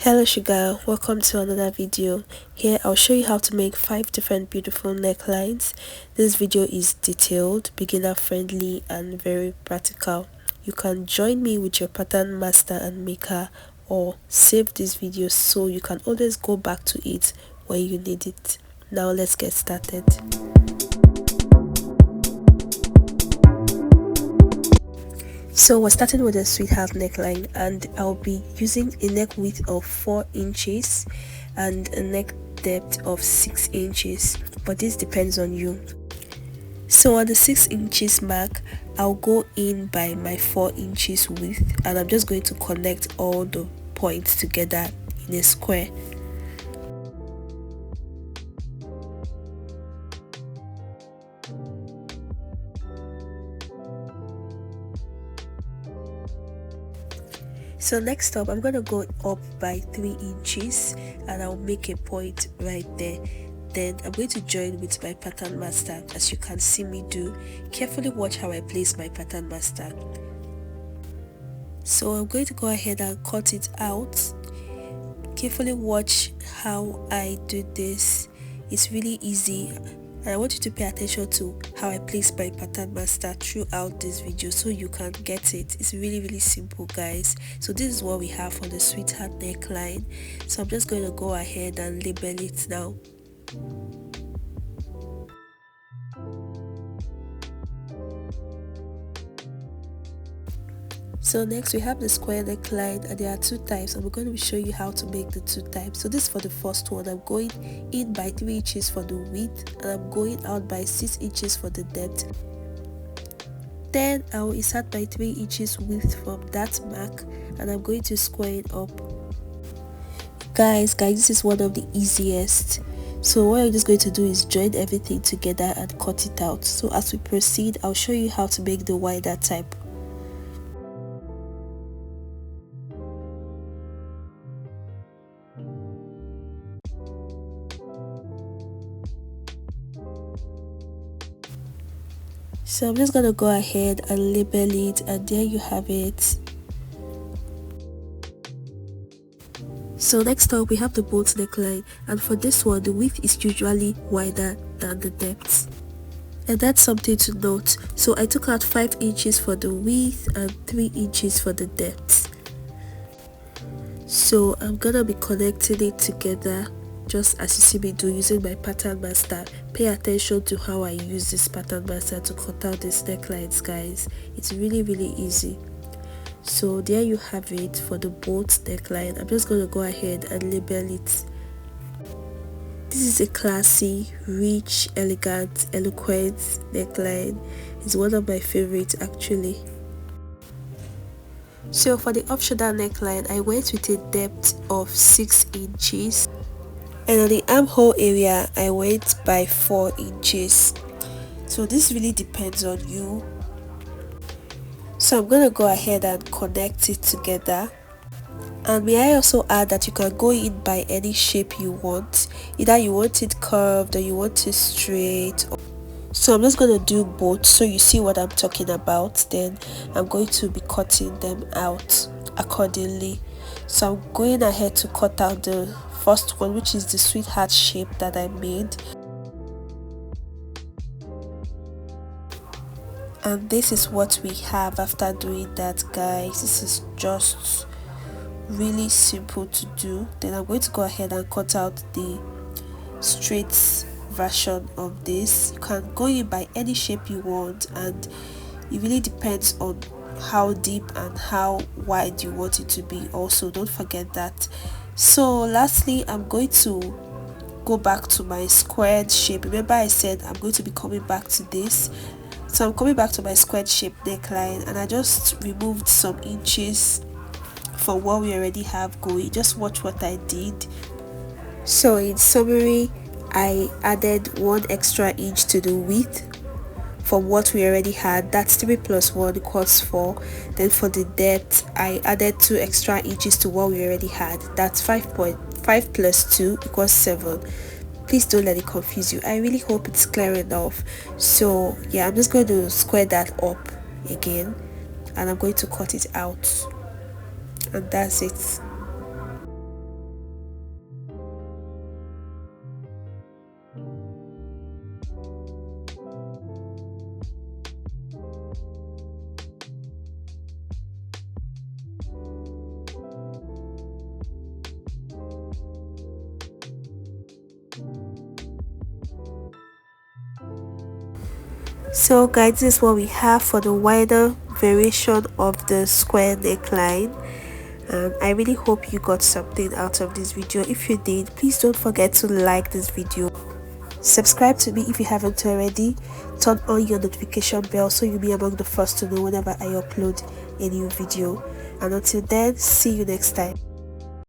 Hello sugar, welcome to another video. Here I'll show you how to make 5 different beautiful necklines. This video is detailed, beginner friendly and very practical. You can join me with your pattern master and maker or save this video so you can always go back to it when you need it. Now let's get started. So we're starting with a sweetheart neckline, and I'll be using a neck width of 4 inches and a neck depth of 6 inches, but this depends on you. So at the 6 inches mark, I'll go in by my 4 inches width, and I'm just going to connect all the points together in a square. So next up, I'm going to go up by 3 inches and I'll make a point right there. Then I'm going to join with my pattern master, as you can see me do. Carefully watch how I place my pattern master. So I'm going to go ahead and cut it out. Carefully watch how I do this. It's really easy. And I want you to pay attention to how I place my pattern master throughout this video so you can get it. It's really simple, guys. So this is what we have for the sweetheart neckline. So I'm just going to go ahead and label it now. So next we have the square neckline, and there are 2 types, and we're going to show you how to make the 2 types. So this is for the first one. I'm going in by 3 inches for the width, and I'm going out by 6 inches for the depth. Then I will insert by 3 inches width from that mark, and I'm going to square it up. Guys, this is one of the easiest. So what you're just going to do is join everything together and cut it out. So as we proceed, I'll show you how to make the wider type. So I'm just gonna go ahead and label it, and there you have it. So next up we have the boat neckline, and for this one the width is usually wider than the depth, and that's something to note. So I took out 5 inches for the width and 3 inches for the depth. So I'm gonna be connecting it together just as you see me do using my pattern master. Pay attention to how I use this pattern master to cut out these necklines, guys. It's really easy. So there you have it for the boat neckline. I'm just going to go ahead and label it. This is a classy, rich, elegant, eloquent neckline. It's one of my favorites actually. So for the optional neckline, I went with a depth of 6 inches. And on the armhole area, I went by 4 inches. So this really depends on you. So I'm going to go ahead and connect it together. And may I also add that you can go in by any shape you want. Either you want it curved or you want it straight. So I'm just going to do both so you see what I'm talking about. Then I'm going to be cutting them out accordingly. So I'm going ahead to cut out the first one, which is the sweetheart shape that I made. And this is what we have after doing that, guys. This is just really simple to do. Then I'm going to go ahead and cut out the straight version of this. You can go in by any shape you want, and it really depends on how deep and how wide you want it to be. Also, don't forget that. So lastly, I'm going to go back to my squared shape. Remember I said I'm going to be coming back to this. So I'm coming back to my squared shape neckline, and I just removed some inches from what we already have going. Just watch what I did. So in summary, I added 1 extra inch to the width from what we already had. That's 3 plus 1 equals 4. Then for the depth, I added 2 extra inches to what we already had. That's 5.5 plus 2 equals 7. Please don't let it confuse you. I really hope it's clear enough. So yeah, I'm just going to square that up again, and I'm going to cut it out, and that's it. So guys, this is what we have for the wider variation of the square neckline. I really hope you got something out of this video. If you did, please don't forget to like this video, subscribe to me if you haven't already, turn on your notification bell so you'll be among the first to know whenever I upload a new video. And until then, see you next time.